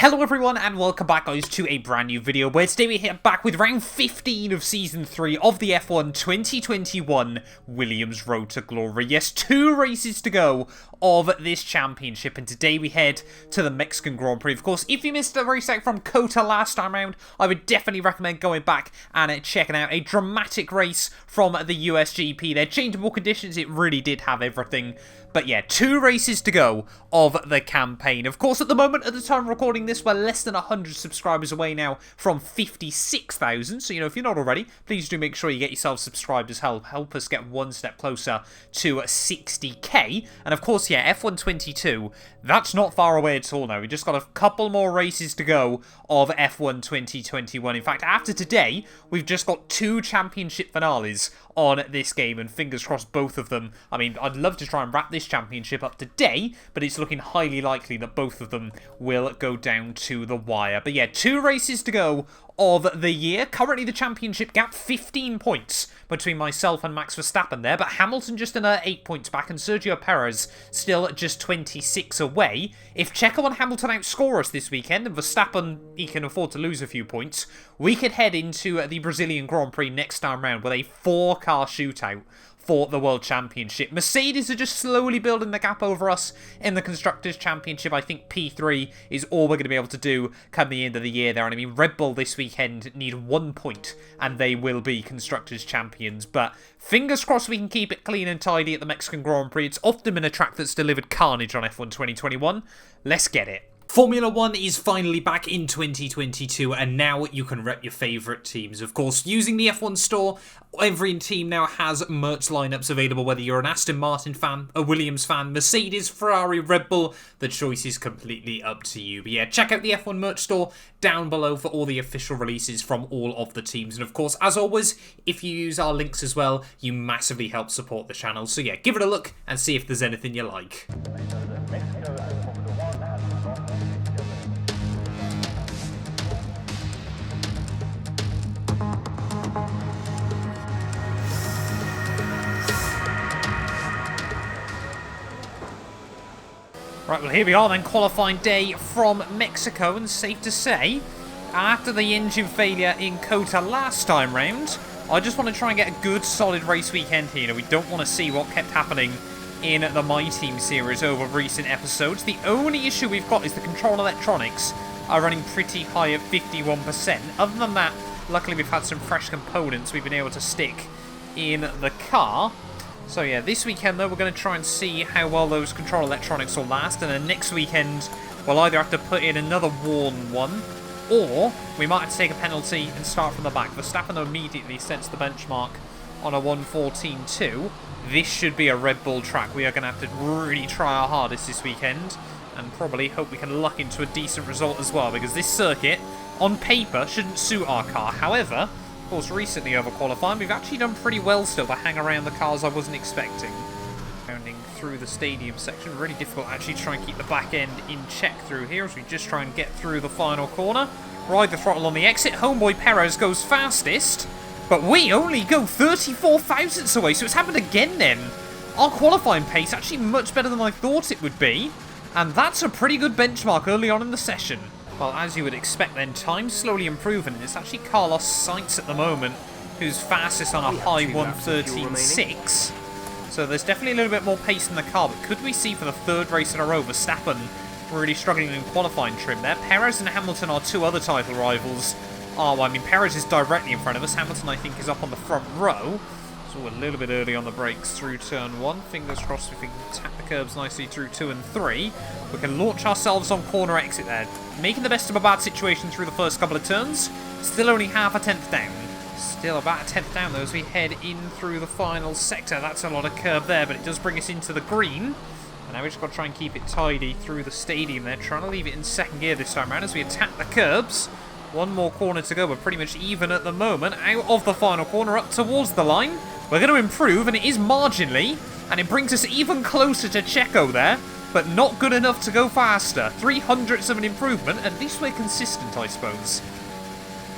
Hello everyone and welcome back guys to a brand new video where today we're here back with round 15 of season 3 of the F1 2021 Williams Road to Glory. Yes, 2 races to go of this championship, and today we head to the Mexican Grand Prix. Of course, if you missed a race out from COTA last time round, I would definitely recommend going back and checking out a dramatic race from the USGP. Their changeable conditions, it really did have everything. But yeah, 2 races to go of the campaign. Of course, at the moment, at the time of recording this, we're less than 100 subscribers away now from 56,000. So, if you're not already, please do make sure you get yourself subscribed as hell. Help us get one step closer to 60k. And of course, yeah, F1 22, that's not far away at all now. We just got a couple more races to go of F1 2021. In fact, after today, we've just got 2 championship finales on this game, and fingers crossed both of them. I mean, I'd love to try and wrap this championship up today, but it's looking highly likely that both of them will go down to the wire. But yeah, 2 races to go of the year. Currently the championship gap 15 points between myself and Max Verstappen there, but Hamilton just another 8 points back, and Sergio Perez still just 26 away. If Checo and Hamilton outscore us this weekend, and Verstappen, he can afford to lose a few points, we could head into the Brazilian Grand Prix next time round with a 4-car shootout for the World Championship. Mercedes are just slowly building the gap over us in the Constructors' Championship. I think P3 is all we're going to be able to do come the end of the year there. And I mean, Red Bull this weekend need 1 point and they will be Constructors' Champions. But fingers crossed we can keep it clean and tidy at the Mexican Grand Prix. It's often been a track that's delivered carnage on F1 2021. Let's get it. Formula 1 is finally back in 2022, and now you can rep your favourite teams. Of course, using the F1 store, every team now has merch lineups available, whether you're an Aston Martin fan, a Williams fan, Mercedes, Ferrari, Red Bull, the choice is completely up to you. But yeah, check out the F1 merch store down below for all the official releases from all of the teams. And of course, as always, if you use our links as well, you massively help support the channel. So yeah, give it a look and see if there's anything you like. Right, well here we are then, qualifying day from Mexico, and safe to say, after the engine failure in COTA last time round, I just want to try and get a good solid race weekend here. We don't want to see what kept happening in the My Team series over recent episodes. The only issue we've got is the control electronics are running pretty high at 51%. Other than that, luckily we've had some fresh components we've been able to stick in the car. So yeah, this weekend though, we're going to try and see how well those control electronics will last, and then next weekend we'll either have to put in another worn one, or we might have to take a penalty and start from the back. Verstappen immediately sets the benchmark on a 1:14.2. This should be a Red Bull track. We are going to have to really try our hardest this weekend, and probably hope we can luck into a decent result as well, because this circuit, on paper, shouldn't suit our car. However, of course, recently over qualifying, we've actually done pretty well still to hang around the cars I wasn't expecting. Rounding through the stadium section, really difficult actually to try and keep the back end in check through here as we just try and get through the final corner. Ride the throttle on the exit. Homeboy Perez goes fastest, but we only go 34 thousandths away, so it's happened again then. Our qualifying pace actually much better than I thought it would be, and that's a pretty good benchmark early on in the session. Well, as you would expect then, time's slowly improving, and it's actually Carlos Sainz at the moment who's fastest on a high 1:13.6. So there's definitely a little bit more pace in the car, but could we see for the 3rd race in a row Verstappen really struggling in qualifying trim there? Perez and Hamilton are 2 other title rivals. Oh, well, I mean, Perez is directly in front of us. Hamilton, I think, is up on the front row. So a little bit early on the brakes through turn 1. Fingers crossed if we can tap the curbs nicely through 2 and 3. We can launch ourselves on corner exit there. Making the best of a bad situation through the first couple of turns. Still only half a tenth down. Still about a tenth down though as we head in through the final sector. That's a lot of curb there, but it does bring us into the green. And now we've just got to try and keep it tidy through the stadium there. Trying to leave it in 2nd gear this time around as we attack the curbs. 1 more corner to go. We're pretty much even at the moment. Out of the final corner, up towards the line. We're going to improve, and it is marginally. And it brings us even closer to Checo there. But not good enough to go faster. 300ths of an improvement. At least we're consistent, I suppose.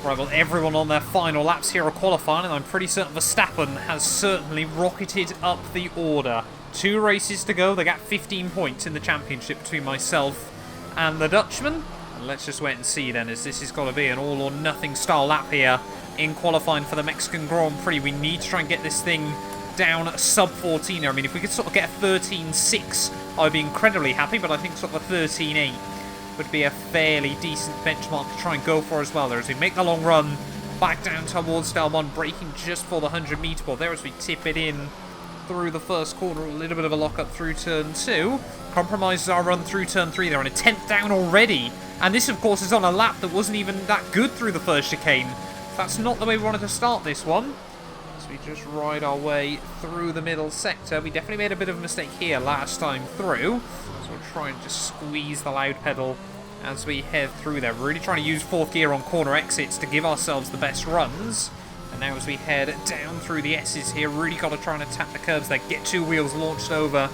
Right, well, everyone on their final laps here are qualifying, and I'm pretty certain Verstappen has certainly rocketed up the order. 2 races to go. They got 15 points in the championship between myself and the Dutchman. And let's just wait and see then, as this has got to be an all-or-nothing style lap here in qualifying for the Mexican Grand Prix. We need to try and get this thing down sub 14. I mean, if we could sort of get a 13.6, I'd be incredibly happy, but I think sort of a 13.8 would be a fairly decent benchmark to try and go for as well there, as we make the long run back down towards Del 1, braking just for the 100-metre ball there as we tip it in through the first corner. A little bit of a lock-up through turn 2. Compromises our run through turn 3 there, and a 10th down already. And this, of course, is on a lap that wasn't even that good through the first chicane. That's not the way we wanted to start this one. So we just ride our way through the middle sector. We definitely made a bit of a mistake here last time through. So we'll try and just squeeze the loud pedal as we head through there. We're really trying to use 4th gear on corner exits to give ourselves the best runs. And now as we head down through the S's here, really got to try and attack the curbs there. Get 2 wheels launched over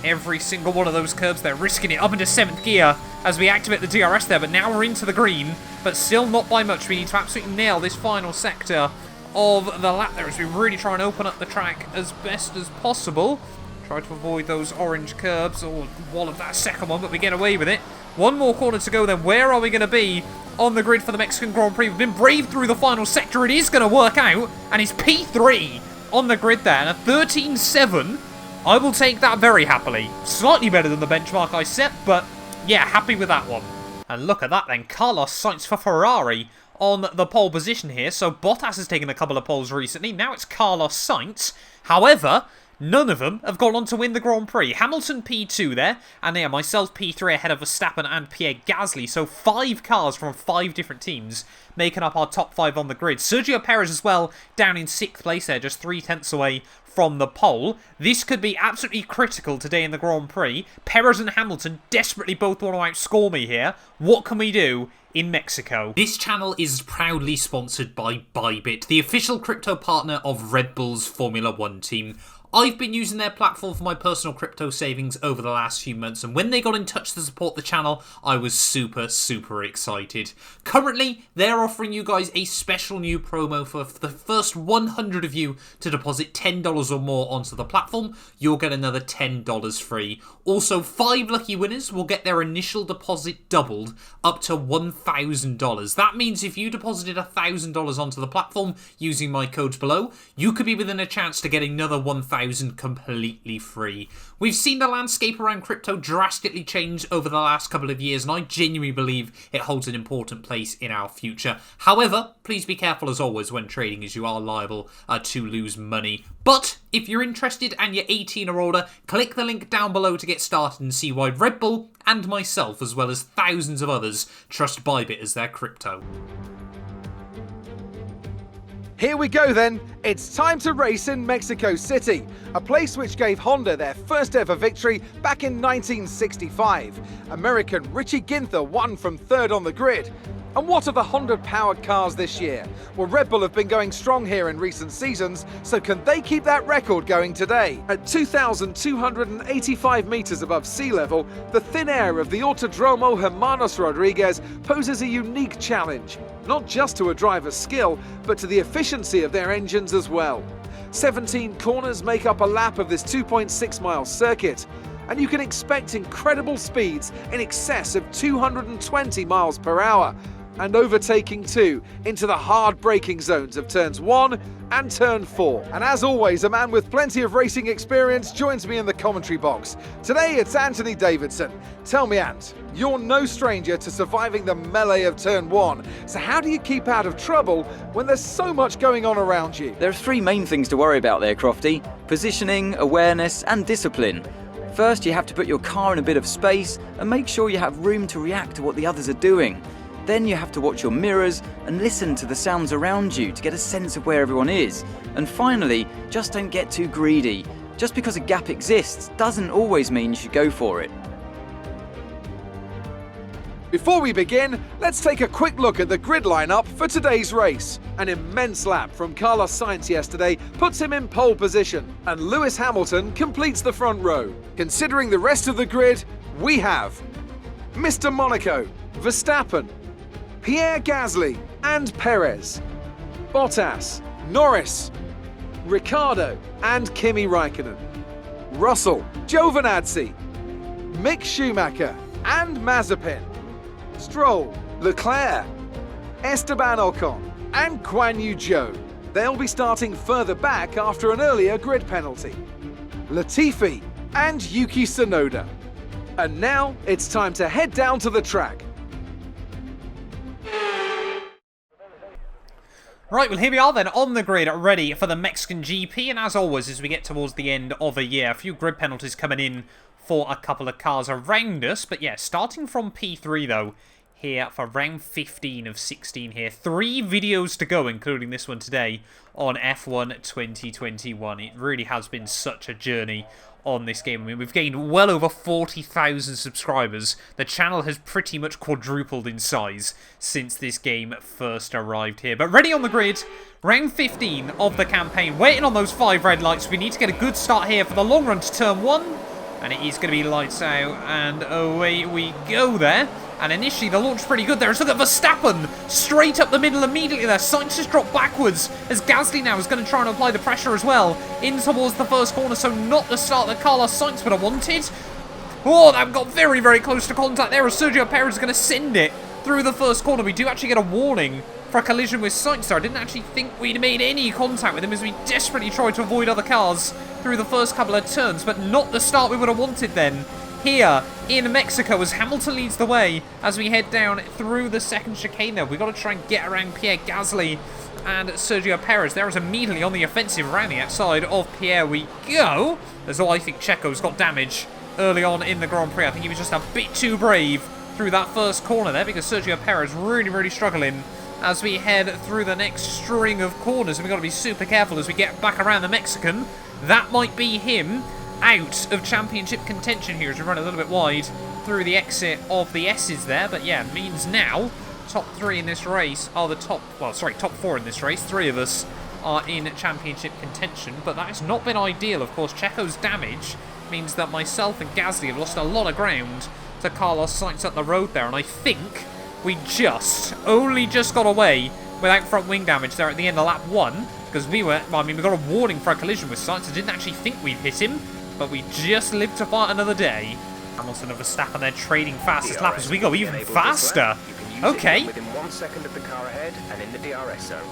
every single one of those curbs there, risking it up into 7th gear as we activate the DRS there. But now we're into the green, but still not by much. We need to absolutely nail this final sector of the lap there as we really try and open up the track as best as possible. Try to avoid those orange curbs, or wallop that second one, but we get away with it. One more corner to go then. Where are we going to be on the grid for the Mexican Grand Prix? We've been brave through the final sector. It is going to work out, and it's P3 on the grid there, and a 13.7. I will take that very happily. Slightly better than the benchmark I set, but yeah, happy with that one. And look at that then. Carlos Sainz for Ferrari on the pole position here. So Bottas has taken a couple of poles recently. Now it's Carlos Sainz. However, none of them have gone on to win the Grand Prix. Hamilton P2 there, and yeah, myself P3 ahead of Verstappen and Pierre Gasly. So 5 cars from 5 different teams making up our top 5 on the grid. Sergio Perez as well, down in 6th place there, just 3/10 away from the pole. This could be absolutely critical today in the Grand Prix. Perez and Hamilton desperately both want to outscore me here. What can we do in Mexico? This channel is proudly sponsored by Bybit, the official crypto partner of Red Bull's Formula 1 team. I've been using their platform for my personal crypto savings over the last few months, and when they got in touch to support the channel, I was super excited. Currently, they're offering you guys a special new promo for the first 100 of you to deposit $10 or more onto the platform. You'll get another $10 free. Also, 5 lucky winners will get their initial deposit doubled up to $1,000. That means if you deposited $1,000 onto the platform using my codes below, you could be within a chance to get another $1,000 completely free. We've seen the landscape around crypto drastically change over the last couple of years, and I genuinely believe it holds an important place in our future. However, please be careful as always when trading, as you are liable to lose money. But if you're interested and you're 18 or older, click the link down below to get started and see why Red Bull and myself, as well as thousands of others, trust Bybit as their crypto. Here we go then, it's time to race in Mexico City, a place which gave Honda their first ever victory back in 1965. American Richie Ginther won from 3rd on the grid. And what are the Honda-powered cars this year? Well, Red Bull have been going strong here in recent seasons, so can they keep that record going today? At 2,285 metres above sea level, the thin air of the Autodromo Hermanos Rodriguez poses a unique challenge, not just to a driver's skill, but to the efficiency of their engines as well. 17 corners make up a lap of this 2.6-mile circuit, and you can expect incredible speeds in excess of 220 miles per hour. And overtaking too, into the hard braking zones of turns 1 and turn 4. And as always, a man with plenty of racing experience joins me in the commentary box. Today it's Anthony Davidson. Tell me, Ant, you're no stranger to surviving the melee of turn 1. So how do you keep out of trouble when there's so much going on around you? There are 3 main things to worry about there, Crofty: positioning, awareness and discipline. First, you have to put your car in a bit of space and make sure you have room to react to what the others are doing. Then you have to watch your mirrors and listen to the sounds around you to get a sense of where everyone is. And finally, just don't get too greedy. Just because a gap exists doesn't always mean you should go for it. Before we begin, let's take a quick look at the grid lineup for today's race. An immense lap from Carlos Sainz yesterday puts him in pole position, and Lewis Hamilton completes the front row. Considering the rest of the grid, we have Mr. Monaco, Verstappen, Pierre Gasly and Perez, Bottas, Norris, Ricciardo and Kimi Raikkonen, Russell, Giovinazzi, Mick Schumacher and Mazepin, Stroll, Leclerc, Esteban Ocon and Guan Yu Zhou. They'll be starting further back after an earlier grid penalty. Latifi and Yuki Tsunoda. And now it's time to head down to the track. Right, well here we are then on the grid, ready for the Mexican GP, and as always, as we get towards the end of a year, a few grid penalties coming in for a couple of cars around us, but yeah, starting from P3 though, here for round 15 of 16 here. 3 videos to go, including this one today on F1 2021. It really has been such a journey on this game. I mean, we've gained well over 40,000 subscribers. The channel has pretty much quadrupled in size since this game first arrived here. But ready on the grid, round 15 of the campaign. Waiting on those 5 red lights. We need to get a good start here for the long run to turn 1. And it is going to be lights out, and away we go there. And initially, the launch pretty good there. It's look at Verstappen, straight up the middle immediately there. Sainz just dropped backwards, as Gasly now is going to try and apply the pressure as well, in towards the first corner, so not the start that Carlos Sainz would have wanted. Oh, that got very, very close to contact there, as Sergio Perez is going to send it through the first corner. We do actually get a warning for a collision with Sainz there. I didn't actually think we'd made any contact with him, as we desperately tried to avoid other cars through the first couple of turns, but not the start we would have wanted then. Here in Mexico, as Hamilton leads the way as we head down through the second chicane there. We've got to try and get around Pierre Gasly and Sergio Perez. There is immediately on the offensive around the outside of Pierre we go. As well, I think Checo's got damage early on in the Grand Prix. I think he was just a bit too brave through that first corner there, because Sergio Perez really, really struggling as we head through the next string of corners. And we've got to be super careful as we get back around the Mexican. That might be him out of championship contention here as we run a little bit wide through the exit of the S's there. But yeah, means now top 3 in this race are the top 4 in this race. 3 of us are in championship contention, but that has not been ideal. Of course, Checo's damage means that myself and Gasly have lost a lot of ground to Carlos Sainz up the road there, and I think we only just got away without front wing damage there at the end of lap 1, because we got a warning for a collision with Sainz. I didn't actually think we'd hit him, but we just lived to fight another day. Hamilton and Verstappen there trading fastest lap as we go even faster. Okay. Within 1 second of the car ahead and in the DRS zone.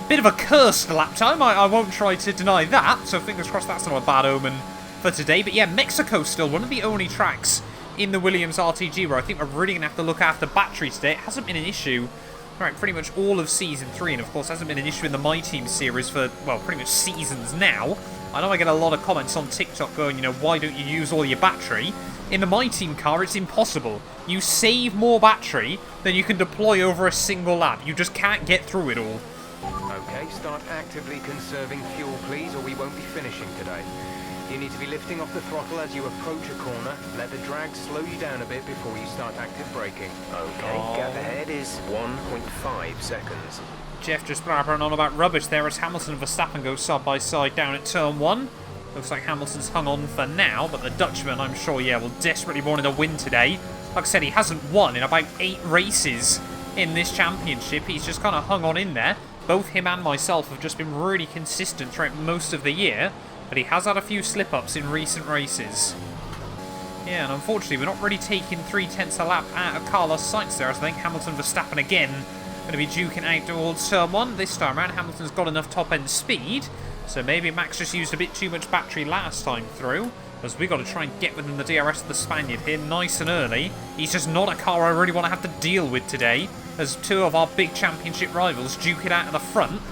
Bit of a cursed lap time. I won't try to deny that, so fingers crossed that's not a bad omen for today. But yeah, Mexico's still one of the only tracks in the Williams RTG where I think we're really going to have to look after battery today. It hasn't been an issue throughout pretty much all of Season 3, and of course hasn't been an issue in the My Team series for, well, pretty much seasons now. I know I get a lot of comments on TikTok going, you know, why don't you use all your battery? In the My Team car, it's impossible. You save more battery than you can deploy over a single lap. You just can't get through it all. Okay, start actively conserving fuel, please, or we won't be finishing today. You need to be lifting off the throttle as you approach a corner. Let the drag slow you down a bit before you start active braking. Okay, gap ahead is 1.5 seconds. Jeff just blabbering on about rubbish there as Hamilton and Verstappen go side by side down at turn 1. Looks like Hamilton's hung on for now, but the Dutchman, I'm sure, yeah, will desperately want to win today. Like I said, he hasn't won in about 8 races in this championship. He's just kind of hung on in there. Both him and myself have just been really consistent throughout most of the year, but he has had a few slip-ups in recent races. Yeah, and unfortunately, we're not really taking 3/10 a lap out of Carlos Sainz there, as I think Hamilton Verstappen again going to be duking out towards turn 1. This time around, Hamilton's got enough top-end speed, so maybe Max just used a bit too much battery last time through, as we got to try and get within the DRS of the Spaniard here nice and early. He's just not a car I really want to have to deal with today, as 2 of our big championship rivals duke it out of the front.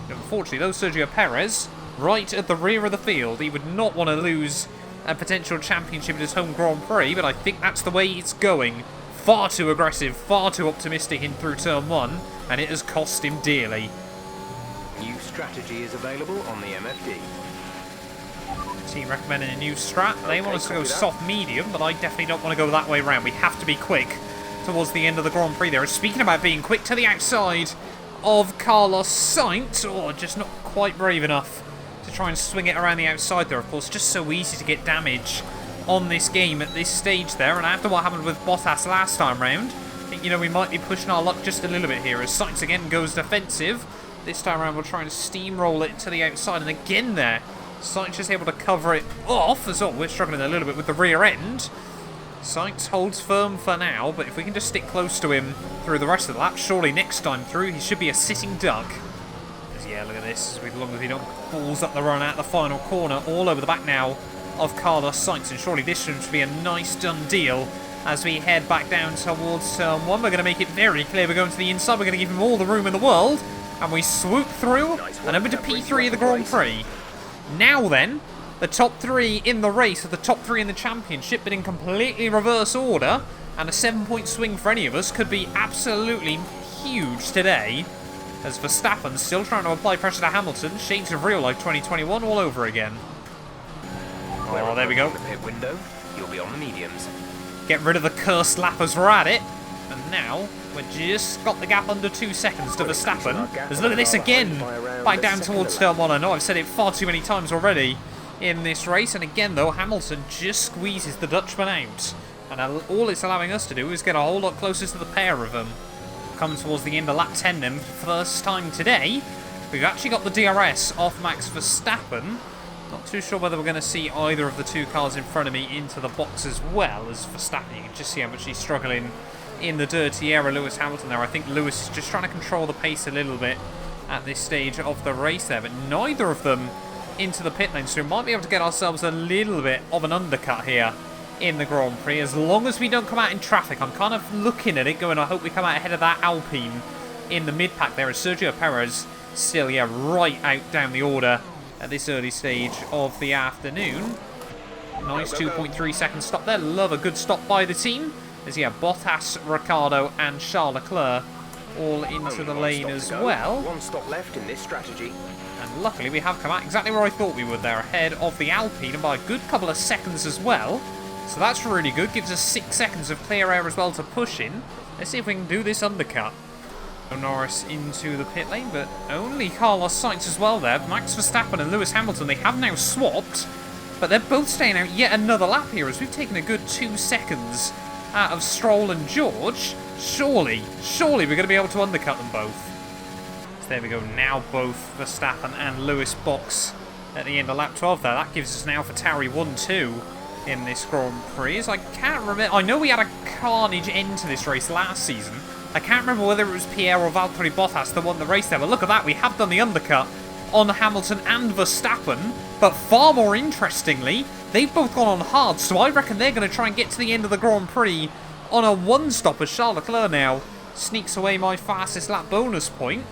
Unfortunately, though, Sergio Perez right at the rear of the field. He would not want to lose a potential championship in his home Grand Prix, but I think that's the way it's going. Far too aggressive, far too optimistic in through turn 1, and it has cost him dearly. New strategy is available on the MFD. Team recommending a new strat. They want us to go soft medium, but I definitely don't want to go that way around. We have to be quick towards the end of the Grand Prix there. And speaking about being quick, to the outside of Carlos Sainz, just not quite brave enough to try and swing it around the outside there. Of course, just so easy to get damage on this game at this stage there, and after what happened with Bottas last time round, I think, you know, we might be pushing our luck just a little bit here as Sainz again goes defensive. This time around we'll try and steamroll it to the outside, and again there, Sainz just able to cover it off, as well, we're struggling a little bit with the rear end. Sainz holds firm for now, but if we can just stick close to him through the rest of the lap, surely next time through he should be a sitting duck. Yeah, look at this. As long as he don't balls up the run at the final corner, all over the back now of Carlos Sainz, and surely this should be a nice done deal as we head back down towards turn 1. We're going to make it very clear we're going to the inside. We're going to give him all the room in the world, and we swoop through and over to P3 of the Grand Prix. Now then, the top 3 in the race, or the top 3 in the championship, but in completely reverse order, and a 7-point swing for any of us could be absolutely huge today, as Verstappen still trying to apply pressure to Hamilton. Shades of real life 2021 all over again. Oh, there we go. The pit window, you'll be on the mediums. Get rid of the cursed lappers, we're at it. And now, we've just got the gap under 2 seconds to Verstappen. Let's look at this again, back down towards turn 1. I know I've said it far too many times already in this race. And again, though, Hamilton just squeezes the Dutchman out. And all it's allowing us to do is get a whole lot closer to the pair of them. Coming towards the end of lap 10 then, first time today, we've actually got the DRS off Max Verstappen. Not too sure whether we're going to see either of the 2 cars in front of me into the box as well as Verstappen. You can just see how much he's struggling in the dirty air of Lewis Hamilton there. I think Lewis is just trying to control the pace a little bit at this stage of the race there, but neither of them into the pit lane, so we might be able to get ourselves a little bit of an undercut here in the Grand Prix, as long as we don't come out in traffic. I'm kind of looking at it going, I hope we come out ahead of that Alpine in the mid-pack there, as Sergio Perez still, yeah, right out down the order at this early stage of the afternoon. Nice 2.3 second stop there. Love a good stop by the team, as, yeah, Bottas, Ricciardo and Charles Leclerc all into the lane as well. One stop left in this strategy. And luckily we have come out exactly where I thought we would there, ahead of the Alpine, and by a good couple of seconds as well. So that's really good. Gives us 6 seconds of clear air as well to push in. Let's see if we can do this undercut. Norris into the pit lane, but only Carlos Sainz as well there. Max Verstappen and Lewis Hamilton, they have now swapped, but they're both staying out yet another lap here, as we've taken a good 2 seconds out of Stroll and George. Surely we're going to be able to undercut them both. So there we go. Now both Verstappen and Lewis box at the end of lap 12 there. That gives us now for Tauri 1-2. In this Grand Prix. I can't remember. I know we had a carnage end to this race last season. I can't remember whether it was Pierre or Valtteri Bottas that won the race there. But look at that. We have done the undercut on Hamilton and Verstappen. But far more interestingly, they've both gone on hard. So I reckon they're going to try and get to the end of the Grand Prix on a 1-stop, as Charles Leclerc now sneaks away my fastest lap bonus point.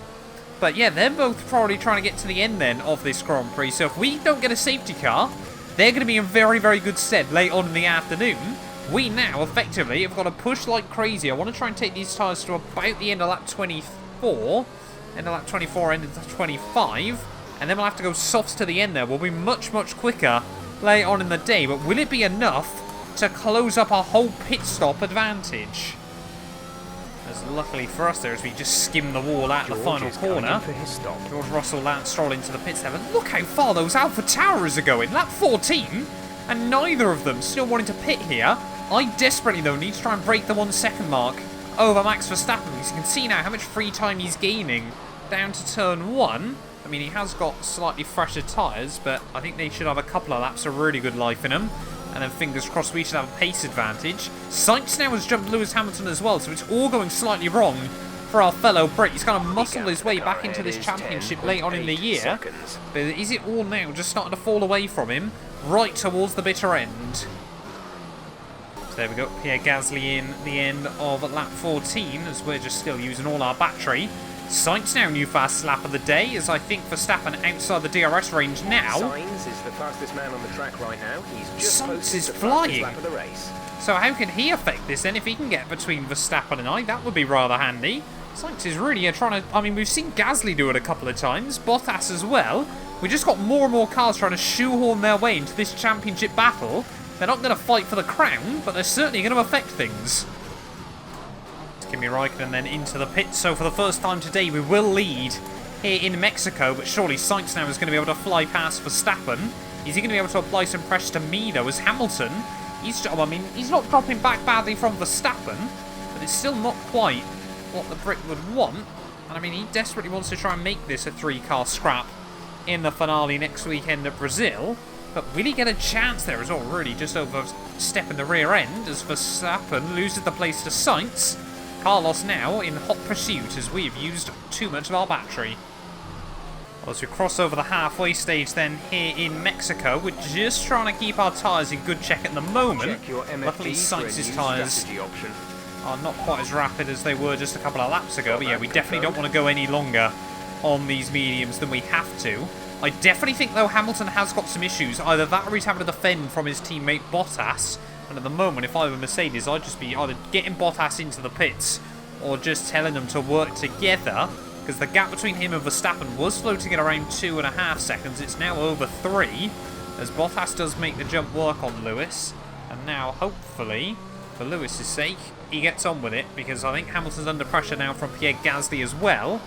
But yeah, they're both probably trying to get to the end then of this Grand Prix. So if we don't get a safety car, they're going to be in very, very good stead late on in the afternoon. We now, effectively, have got to push like crazy. I want to try and take these tyres to about the end of lap 24. End of lap 24, end of 25. And then we'll have to go softs to the end there. We'll be much, much quicker late on in the day. But will it be enough to close up our whole pit stop advantage? As luckily for us there, as we just skim the wall at the final corner. George Russell, Lance Stroll into the pits there. But look how far those Alpha Taurus are going. Lap 14, and neither of them still wanting to pit here. I desperately, though, need to try and break the 1 second mark over Max Verstappen, because you can see now how much free time he's gaining down to turn 1. I mean, he has got slightly fresher tyres, but I think they should have a couple of laps of really good life in them. And then fingers crossed we should have a pace advantage. Sainz now has jumped Lewis Hamilton as well, so it's all going slightly wrong for our fellow Brit. He's kind of muscled his way back into this championship late on in the year. But is it all now just starting to fall away from him right towards the bitter end? So there we go. Pierre Gasly in the end of lap 14, as we're just still using all our battery. Sainz now new fastest lap of the day, as I think Verstappen outside the DRS range now. Sainz is the fastest man on the track right now. He's just Sainz is flying. Lap of the race. So how can he affect this then? If he can get between Verstappen and I, that would be rather handy. Sainz is really trying to... I mean, we've seen Gasly do it a couple of times, Bottas as well. We just got more and more cars trying to shoehorn their way into this championship battle. They're not going to fight for the crown, but they're certainly going to affect things. Kimi Raikkonen then into the pit. So for the first time today, we will lead here in Mexico, but surely Sainz now is going to be able to fly past Verstappen. Is he going to be able to apply some pressure to me, though, as Hamilton? He's not dropping back badly from Verstappen, but it's still not quite what the Brit would want. And I mean, he desperately wants to try and make this a 3-car scrap in the finale next weekend at Brazil. But will he get a chance there as well? Really just overstepping the rear end as Verstappen loses the place to Sainz. Carlos now in hot pursuit as we've used too much of our battery. As we cross over the halfway stage then here in Mexico, we're just trying to keep our tyres in good check at the moment. Luckily Sainz's tyres are not quite as rapid as they were just a couple of laps ago, but yeah, we definitely don't want to go any longer on these mediums than we have to. I definitely think though Hamilton has got some issues, either that or he's having to defend from his teammate Bottas, and at the moment if I were Mercedes I'd just be either getting Bottas into the pits or just telling them to work together, because the gap between him and Verstappen was floating at around 2.5 seconds. It's now over 3, as Bottas does make the jump work on Lewis. And now, hopefully, for Lewis's sake, he gets on with it, because I think Hamilton's under pressure now from Pierre Gasly as well.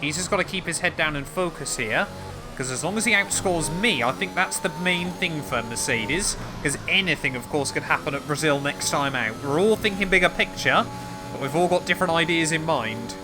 He's just got to keep his head down and focus here, because as long as he outscores me, I think that's the main thing for Mercedes, because anything, of course, could happen at Brazil next time out. We're all thinking bigger picture, but we've all got different ideas in mind.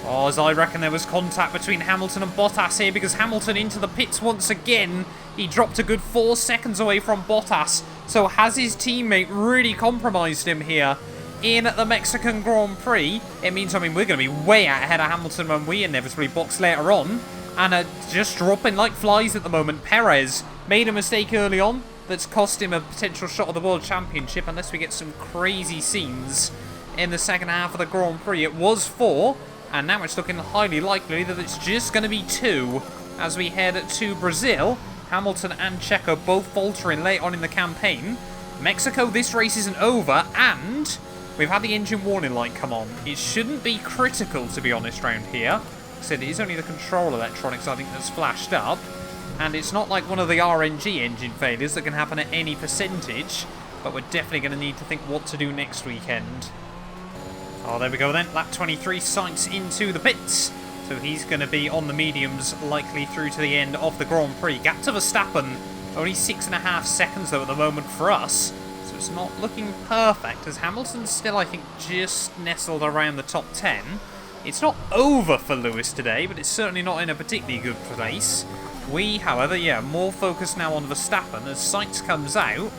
Oh, as I reckon there was contact between Hamilton and Bottas here, because Hamilton into the pits once again. He dropped a good 4 seconds away from Bottas. So has his teammate really compromised him here in the Mexican Grand Prix? It means, I mean, we're going to be way out ahead of Hamilton when we inevitably box later on. And just dropping like flies at the moment. Perez made a mistake early on that's cost him a potential shot at the World Championship, unless we get some crazy scenes in the second half of the Grand Prix. It was 4. And now it's looking highly likely that it's just going to be 2 as we head to Brazil. Hamilton and Checo both faltering late on in the campaign. Mexico, this race isn't over, and we've had the engine warning light come on. It shouldn't be critical, to be honest, round here. I said it is only the control electronics, I think, that's flashed up. And it's not like one of the RNG engine failures that can happen at any percentage. But we're definitely going to need to think what to do next weekend. Oh, there we go then. Lap 23, Sainz into the pits. So he's going to be on the mediums, likely through to the end of the Grand Prix. Gap to Verstappen, only 6.5 seconds though at the moment for us. So it's not looking perfect, as Hamilton's still, I think, just nestled around the top 10. It's not over for Lewis today, but it's certainly not in a particularly good place. We, however, yeah, more focused now on Verstappen as Sainz comes out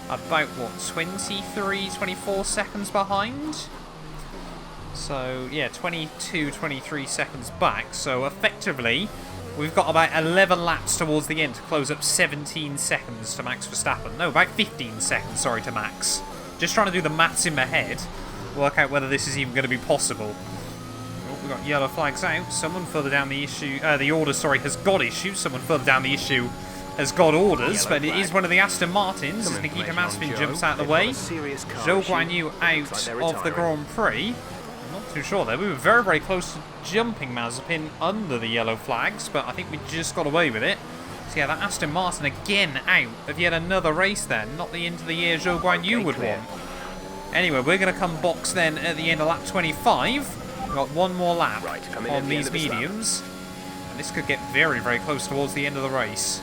about, what, 23, 24 seconds behind? So, yeah, 22, 23 seconds back. So, effectively, we've got about 11 laps towards the end to close up 17 seconds to Max Verstappen. No, about 15 seconds, sorry, to Max. Just trying to do the maths in my head. Work out whether this is even going to be possible. Oh, we've got yellow flags out. Someone further down the issue... the order, sorry, has got issues. Someone further down the issue has got orders, but it is one of the Aston Martins. As Nikita Mazepin jumps out of the way. Zhou Guanyu out of the Grand Prix. Not too sure there. We were very, very close to jumping Mazepin under the yellow flags, but I think we just got away with it. So yeah, that Aston Martin again out of yet another race then. Not the end of the year Zhou Guanyu would want. Anyway, we're going to come box then at the end of lap 25. We've got one more lap on these mediums. And this could get very, very close towards the end of the race.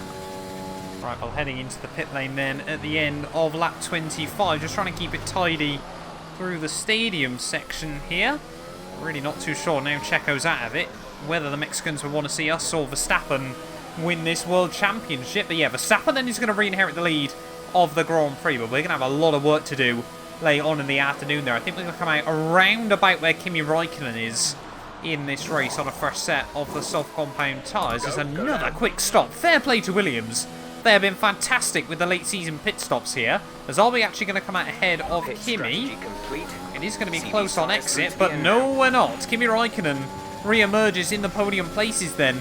Right, well, heading into the pit lane then at the end of lap 25. Just trying to keep it tidy through the stadium section here. Really not too sure now Checo's out of it whether the Mexicans would want to see us or Verstappen win this World Championship. But yeah, Verstappen then is going to re-inherit the lead of the Grand Prix, but we're going to have a lot of work to do late on in the afternoon there. I think we're going to come out around about where Kimi Raikkonen is in this race on a fresh set of the soft compound tyres. There's another quick stop. Fair play to Williams. They have been fantastic with the late season pit stops here. As are we actually going to come out ahead of Kimi? It is going to be close on exit, but no, we're not. Kimi Raikkonen re-emerges in the podium places then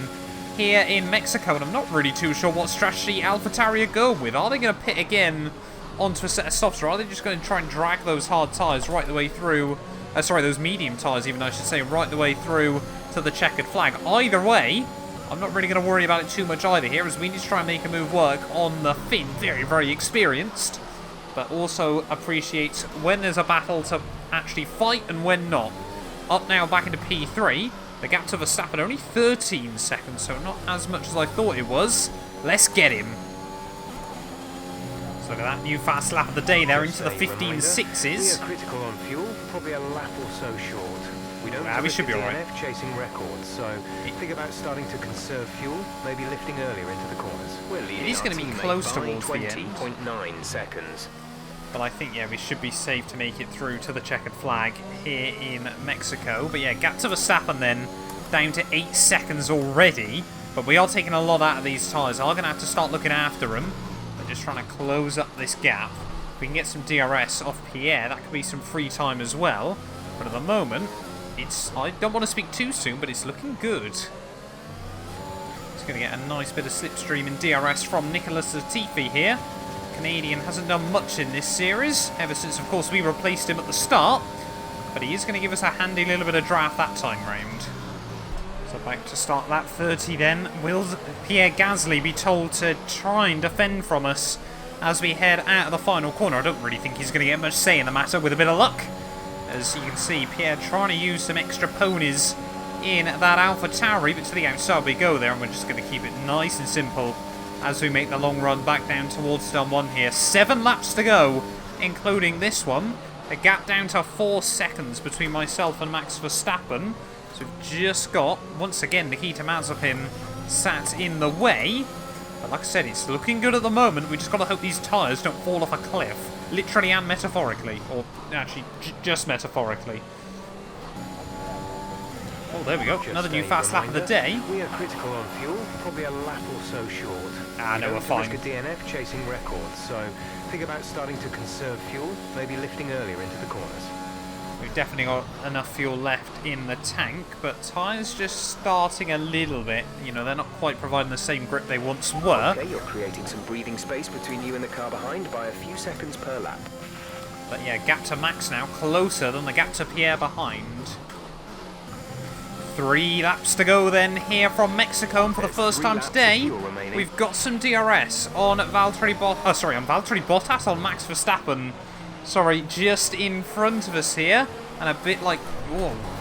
here in Mexico, and I'm not really too sure what strategy AlphaTauri are going with. Are they going to pit again onto a set of softs, or are they just going to try and drag those hard tyres right the way through? Sorry, those medium tyres even, I should say, right the way through to the checkered flag. Either way, I'm not really going to worry about it too much either here, as we need to try and make a move work on the Finn. Very, very experienced, but also appreciates when there's a battle to actually fight and when not. Up now back into P3. The gap to Verstappen only 13 seconds, so not as much as I thought it was. Let's get him. So look at that new fast lap of the day there into the 15.6s. We are critical on fuel, probably a lap or so short. We don't we should be all right. DNF chasing records, so think about starting to conserve fuel, maybe lifting earlier into the corners. It is going to be close towards the end. 20.9 seconds. But I think, yeah, we should be safe to make it through to the checkered flag here in Mexico. But yeah, gap to Verstappen then, down to 8 seconds already. But we are taking a lot out of these tyres. I'm going to have to start looking after them. We're just trying to close up this gap. If we can get some DRS off Pierre, that could be some free time as well. But at the moment, I don't want to speak too soon, but it's looking good. It's going to get a nice bit of slipstream in DRS from Nicholas Latifi here. Canadian hasn't done much in this series, ever since, of course, we replaced him at the start. But he is going to give us a handy little bit of draft that time round. So back to start lap 30 then. Will Pierre Gasly be told to try and defend from us as we head out of the final corner? I don't really think he's going to get much say in the matter with a bit of luck. As you can see, Pierre trying to use some extra ponies in that AlphaTauri, but to the outside we go there, and we're just going to keep it nice and simple as we make the long run back down towards turn 1 here. 7 laps to go, including this one. A gap down to 4 seconds between myself and Max Verstappen. So we've just got, once again, Nikita Mazepin sat in the way. But like I said, it's looking good at the moment. We just got to hope these tyres don't fall off a cliff. Literally and metaphorically. Or actually, just metaphorically. Oh, there we go. Another new fast lap of the day. We are critical on fuel, probably a lap or so short. No, we're fine. Risk a DNF chasing records, so think about starting to conserve fuel, maybe lifting earlier into the corners. We've definitely got enough fuel left in the tank, but tyres just starting a little bit. You know, they're not quite providing the same grip they once were. Okay, you're creating some breathing space between you and the car behind by a few seconds per lap. But yeah, gap to Max now, closer than the gap to Pierre behind. 3 laps to go then here from Mexico, and for the first time today, we've got some DRS on Valtteri Bottas, on Max Verstappen. Sorry, just in front of us here, and a bit like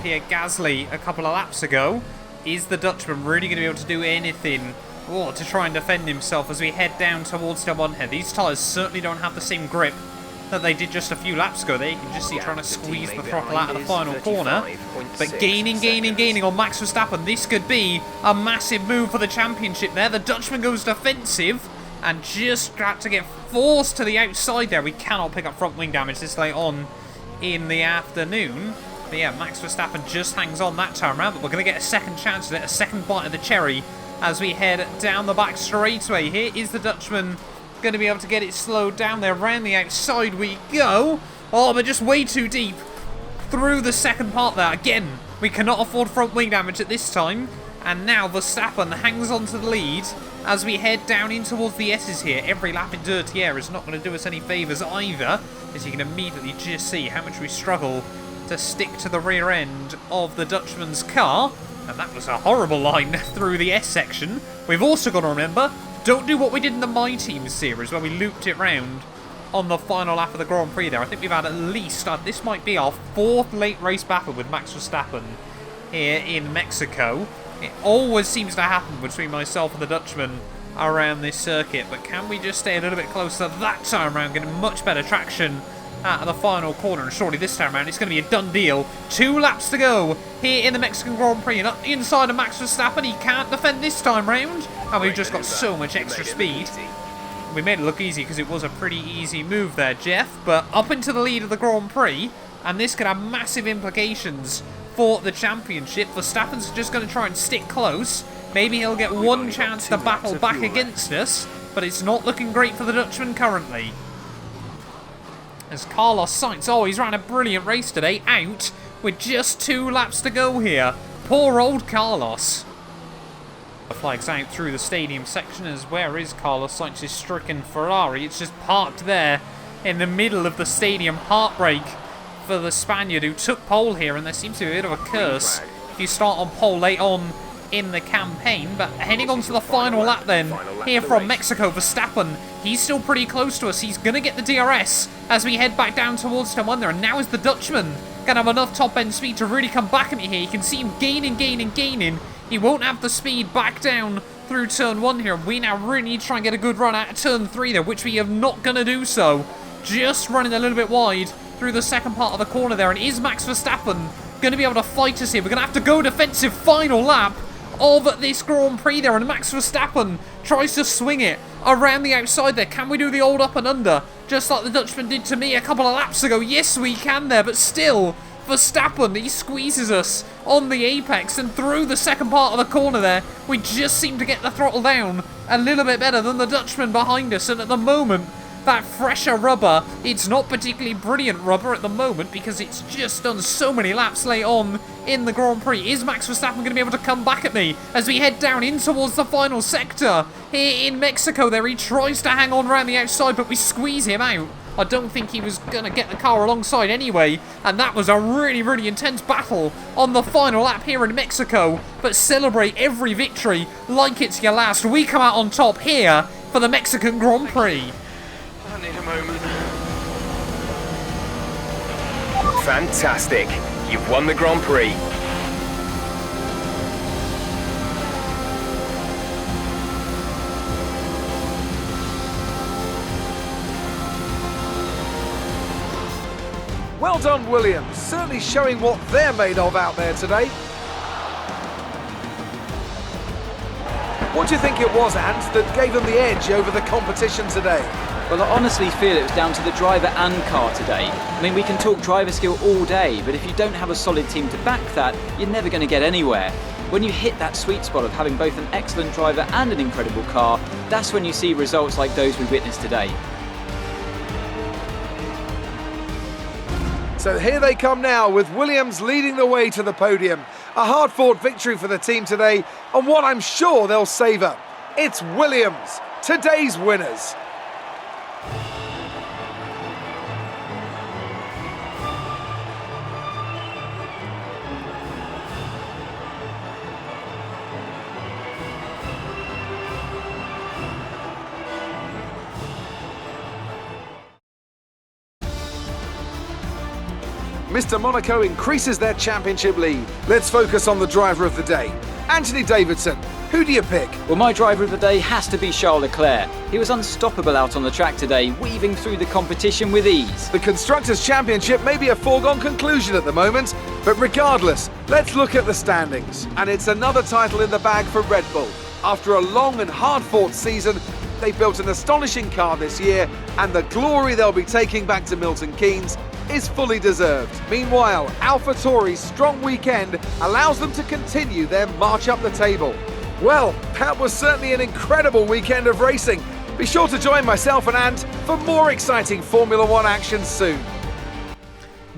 Pierre Gasly a couple of laps ago. Is the Dutchman really going to be able to do anything to try and defend himself as we head down towards the 1 here? These tyres certainly don't have the same grip that they did just a few laps ago. There you can just see trying to squeeze the throttle out of the final corner. But gaining on Max Verstappen. This could be a massive move for the championship there. The Dutchman goes defensive and just got to get forced to the outside there. We cannot pick up front wing damage this late on in the afternoon. But yeah, Max Verstappen just hangs on that time around, but we're going to get a second chance at it, a second bite of the cherry as we head down the back straightaway. Here is the Dutchman going to be able to get it slowed down there. Around the outside we go. Oh, but just way too deep through the second part there. Again, we cannot afford front wing damage at this time. And now Verstappen hangs on to the lead as we head down in towards the S's here. Every lap in dirty air is not going to do us any favours either, as you can immediately just see how much we struggle to stick to the rear end of the Dutchman's car. And that was a horrible line through the S section. We've also got to remember, don't do what we did in the My Team series where we looped it round on the final lap of the Grand Prix there. I think we've had at least, this might be our 4th late race battle with Max Verstappen here in Mexico. It always seems to happen between myself and the Dutchman around this circuit, but can we just stay a little bit closer that time around, getting much better traction at the final corner, and surely this time around it's going to be a done deal. 2 laps to go here in the Mexican Grand Prix, and up inside of Max Verstappen. He can't defend this time round, and we've just got so much extra speed. We made it look easy because it was a pretty easy move there, Jeff, but up into the lead of the Grand Prix, and this could have massive implications for the championship. Verstappen's just going to try and stick close. Maybe he'll get one chance to battle back against us, but it's not looking great for the Dutchman currently. As Carlos Sainz, he's ran a brilliant race today, out with just 2 laps to go here. Poor old Carlos. The flag's out through the stadium section, as where is Carlos Sainz's stricken Ferrari? It's just parked there in the middle of the stadium. Heartbreak for the Spaniard who took pole here, and there seems to be a bit of a curse if you start on pole late on in the campaign. But heading on to the final lap then, here from Mexico, Verstappen, he's still pretty close to us. He's going to get the DRS as we head back down towards turn 1 there, and now is the Dutchman going to have enough top end speed to really come back at me here. You can see him gaining. He won't have the speed back down through turn 1 here. We now really need to try and get a good run out of turn 3 there, which we are not going to do so. Just running a little bit wide through the second part of the corner there, and is Max Verstappen going to be able to fight us here. We're going to have to go defensive final lap of this Grand Prix there, and Max Verstappen tries to swing it around the outside there. Can we do the old up and under, just like the Dutchman did to me a couple of laps ago? Yes, we can there, but still, Verstappen, he squeezes us on the apex, and through the second part of the corner there, we just seem to get the throttle down a little bit better than the Dutchman behind us, and at the moment, that fresher rubber, it's not particularly brilliant rubber at the moment because it's just done so many laps late on in the Grand Prix. Is Max Verstappen going to be able to come back at me as we head down in towards the final sector here in Mexico there? He tries to hang on around the outside, but we squeeze him out. I don't think he was going to get the car alongside anyway, and that was a really, really intense battle on the final lap here in Mexico. But celebrate every victory like it's your last. We come out on top here for the Mexican Grand Prix. I need a moment. Fantastic. You've won the Grand Prix. Well done, Williams. Certainly showing what they're made of out there today. What do you think it was, Ant, that gave them the edge over the competition today? Well, I honestly feel it was down to the driver and car today. I mean, we can talk driver skill all day, but if you don't have a solid team to back that, you're never going to get anywhere. When you hit that sweet spot of having both an excellent driver and an incredible car, that's when you see results like those we witnessed today. So here they come now, with Williams leading the way to the podium. A hard-fought victory for the team today, and one I'm sure they'll savour. It's Williams, today's winners. Mr. Monaco increases their championship lead. Let's focus on the driver of the day. Anthony Davidson, who do you pick? Well, my driver of the day has to be Charles Leclerc. He was unstoppable out on the track today, weaving through the competition with ease. The Constructors' Championship may be a foregone conclusion at the moment, but regardless, let's look at the standings. And it's another title in the bag for Red Bull. After a long and hard-fought season, they built an astonishing car this year, and the glory they'll be taking back to Milton Keynes is fully deserved. Meanwhile, AlphaTauri's strong weekend allows them to continue their march up the table. Well, that was certainly an incredible weekend of racing. Be sure to join myself and Ant for more exciting Formula One action soon.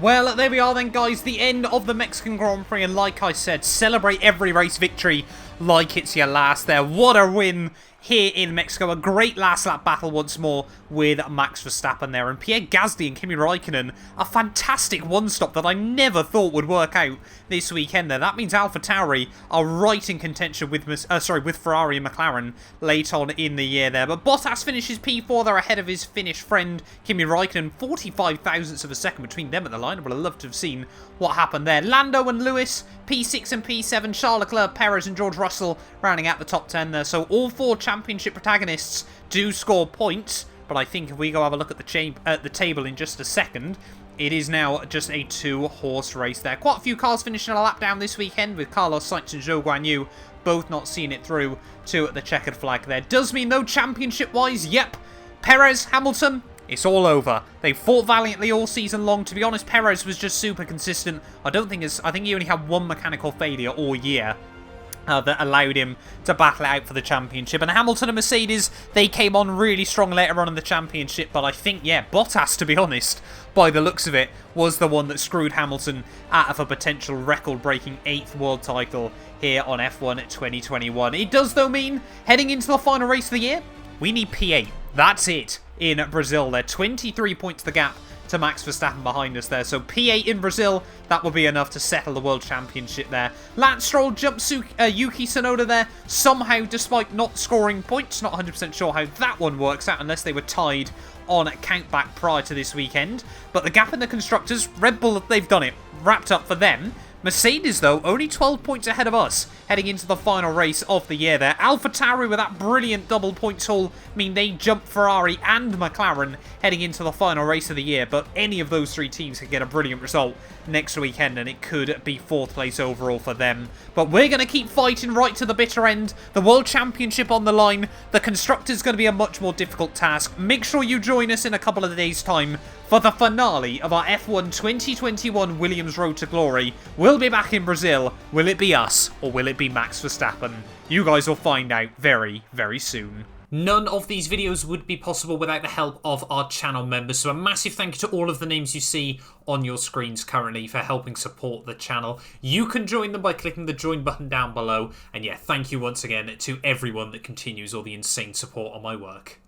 Well, there we are then, guys, the end of the Mexican Grand Prix, and like I said, celebrate every race victory like it's your last there. What a win here in Mexico. A great last lap battle once more with Max Verstappen there, and Pierre Gasly and Kimi Räikkönen, a fantastic one-stop that I never thought would work out this weekend there. That means AlphaTauri are right in contention with Ferrari and McLaren late on in the year there. But Bottas finishes P4 there ahead of his Finnish friend Kimi Räikkönen, 45 thousandths of a second between them at the line. I would have loved to have seen what happened there. Lando and Lewis, P6 and P7, Charles Leclerc, Perez and George Russell rounding out the top 10 there. So all four championship protagonists do score points, but I think if we go have a look at the table in just a second, it is now just a two-horse race there. Quite a few cars finishing a lap down this weekend, with Carlos Sainz and Zhou Guanyu both not seeing it through to the checkered flag there. Does mean though, championship-wise, yep, Perez, Hamilton, it's all over. They fought valiantly all season long. To be honest, Perez was just super consistent. I think he only had one mechanical failure all year that allowed him to battle it out for the championship. And Hamilton and Mercedes, they came on really strong later on in the championship. But I think, yeah, Bottas, to be honest, by the looks of it, was the one that screwed Hamilton out of a potential record-breaking 8th world title here on F1 2021. It does, though, mean heading into the final race of the year, we need P8. That's it in Brazil. They're 23 points the gap to Max Verstappen behind us there. So P8 in Brazil, that will be enough to settle the World Championship there. Lance Stroll jumps Yuki Tsunoda there, somehow, despite not scoring points. Not 100% sure how that one works out, unless they were tied on countback prior to this weekend. But the gap in the Constructors, Red Bull, they've done it. Wrapped up for them. Mercedes, though, only 12 points ahead of us heading into the final race of the year there. AlphaTauri with that brilliant double points haul mean they jump Ferrari and McLaren heading into the final race of the year, but any of those three teams could get a brilliant result next weekend and it could be 4th place overall for them. But we're going to keep fighting right to the bitter end. The World Championship on the line. The Constructors going to be a much more difficult task. Make sure you join us in a couple of days' time for the finale of our F1 2021 Williams Road to Glory. We'll be back in Brazil. Will it be us or will it be Max Verstappen? You guys will find out very, very soon. None of these videos would be possible without the help of our channel members, so a massive thank you to all of the names you see on your screens currently for helping support the channel. You can join them by clicking the join button down below, and yeah, thank you once again to everyone that continues all the insane support on my work.